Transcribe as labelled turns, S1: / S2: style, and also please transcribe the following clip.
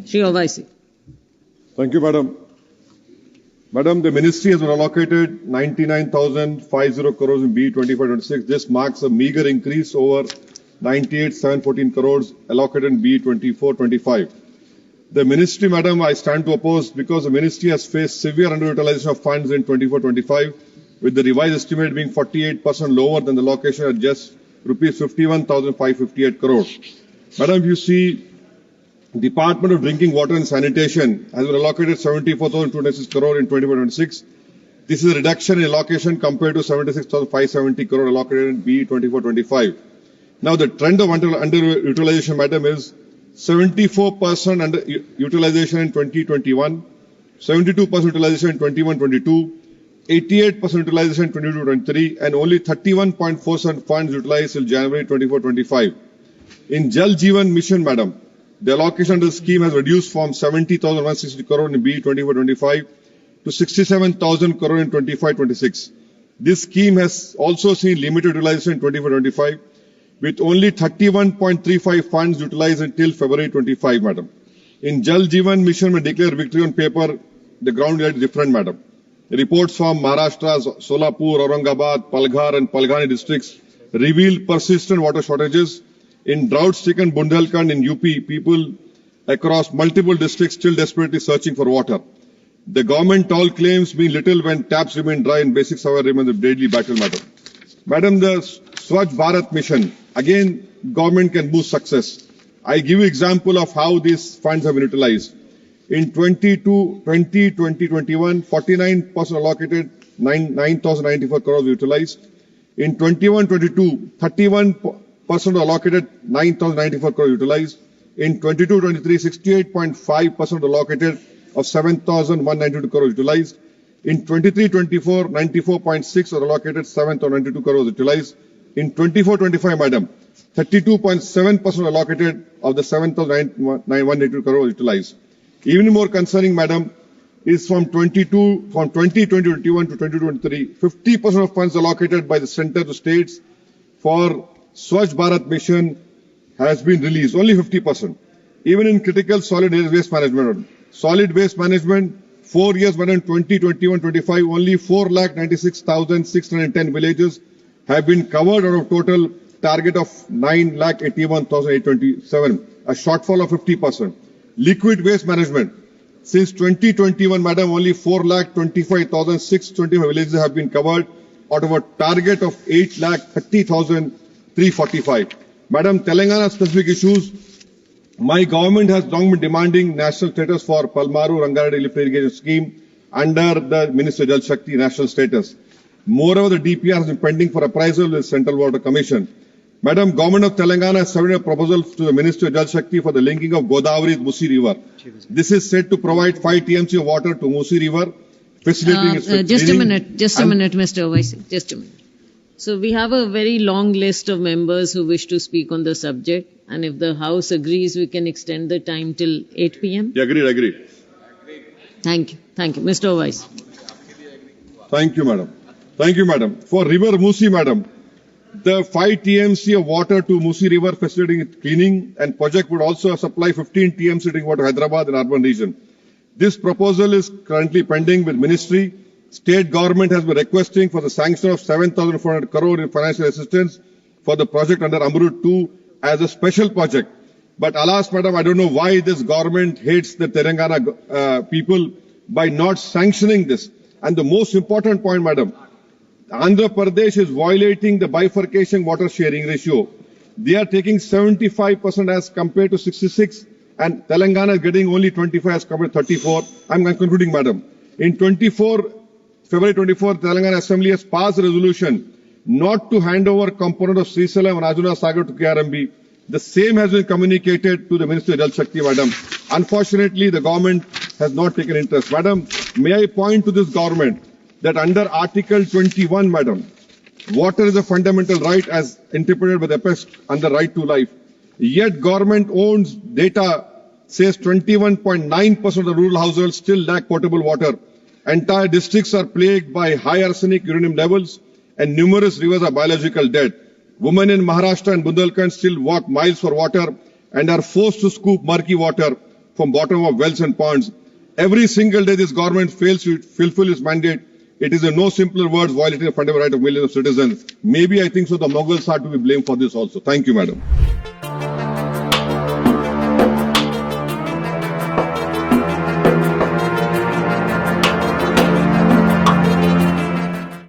S1: Shri Owaisi.
S2: Thank you, Madam. Madam, the ministry has been allocated 99,050 crores in B 25-26. This marks a meager increase over 98,714 crores allocated in B 24-25. The ministry, Madam, I stand to oppose because the ministry has faced severe underutilization of funds in 24-25, with the revised estimate being 48% lower than the allocation at just rupees 51,558 crores. Madam, if you see, Department of Drinking Water and Sanitation has been allocated 74,296 crore in 2025-26. This is a reduction in allocation compared to 76,570 crore allocated in B 24-25. Now the trend of underutilization, Madam, is 74% underutilization in 2021, 72% utilization in 21-22, 88% utilization in 22-23, and only 31.4% funds utilized till January 24-25. In Jal Jeevan Mission, Madam, the allocation under the scheme has reduced from 70,160 crore in B 24-25 to 67,000 crore in 25-26. This scheme has also seen limited utilization in 24-25, with only 31.35 funds utilized until February 25, Madam. In Jal Jeevan Mission, we declare victory on paper. The ground is different, Madam. Reports from Maharashtra, Solapur, Aurangabad, Palghar and Palghani districts reveal persistent water shortages. In drought-stricken Bundelkhand in UP, people across multiple districts still desperately searching for water. The government all claims mean little when taps remain dry and basic survival remains a deadly battle, Madam. Madam, the Swachh Bharat Mission, again, government can boost success. I give you example of how these funds have been utilized. In 2021, 49% allocated 9,094 crores utilized. In 21-22, 31% allocated 9,094 crore utilized. In 22-23, 68.5% allocated of 7,192 crore utilized. In 23-24, 94.6 are allocated 7,092 crore utilized. In 24-25, Madam, 32.7% allocated of the 7,192 crore utilized. Even more concerning, Madam, is from 2021 to 2023, 50% of funds allocated by the center to states for Swachh Bharat Mission has been released, only 50%. Even in critical solid waste management. Solid waste management, 4 years, Madam, 2021-25, only 4,96,610 villages have been covered out of total target of 9,81,827, a shortfall of 50%. Liquid waste management, since 2021, Madam, only 4,25,625 villages have been covered out of a target of 8,30,345. Madam, Telangana specific issues. My government has long been demanding national status for Palmaru Rangareddy lift irrigation scheme under the Ministry of Jal Shakti national status. Moreover, the DPR has been pending for appraisal with Central Water Commission. Madam, Government of Telangana has submitted a proposal to the Ministry of Jal Shakti for the linking of Godavari with Musi River. This is said to provide 5 TMC of water to Musi River, facilitating its
S1: just a minute, Mr. Owaisi, just a minute. So we have a very long list of members who wish to speak on the subject, and if the House agrees, we can extend the time till 8 p.m.
S2: Yeah, agreed.
S1: Thank you, Mr. Owaisi.
S2: Thank you, Madam. For River Musi, Madam, the 5 TMC of water to Musi River facilitating its cleaning and project would also supply 15 TMC drinking water to Hyderabad and urban region. This proposal is currently pending with Ministry. State government has been requesting for the sanction of 7,400 crore in financial assistance for the project under Amrut 2 as a special project. But alas, Madam, I don't know why this government hates the Telangana people by not sanctioning this. And the most important point, Madam, Andhra Pradesh is violating the bifurcation water sharing ratio. They are taking 75% as compared to 66, and Telangana is getting only 25 as compared to 34. I'm concluding, Madam. In February 24, Telangana Assembly has passed a resolution not to hand over component of Srisalam and Rajuna Sagar to KRMB. The same has been communicated to the Ministry of Jal Shakti, Madam. Unfortunately, the government has not taken interest. Madam, may I point to this government that under Article 21, Madam, water is a fundamental right as interpreted by the Apex under right to life. Yet government owns data says 21.9% of the rural households still lack potable water. Entire districts are plagued by high arsenic uranium levels and numerous rivers are biological dead. Women in Maharashtra and Bundelkhand still walk miles for water and are forced to scoop murky water. from bottom of wells and ponds. Every single day this government fails to fulfill its mandate. It is in no simpler words violating the fundamental right of millions of citizens. Maybe I think so the Mughals are to be blamed for this also. Thank you, madam.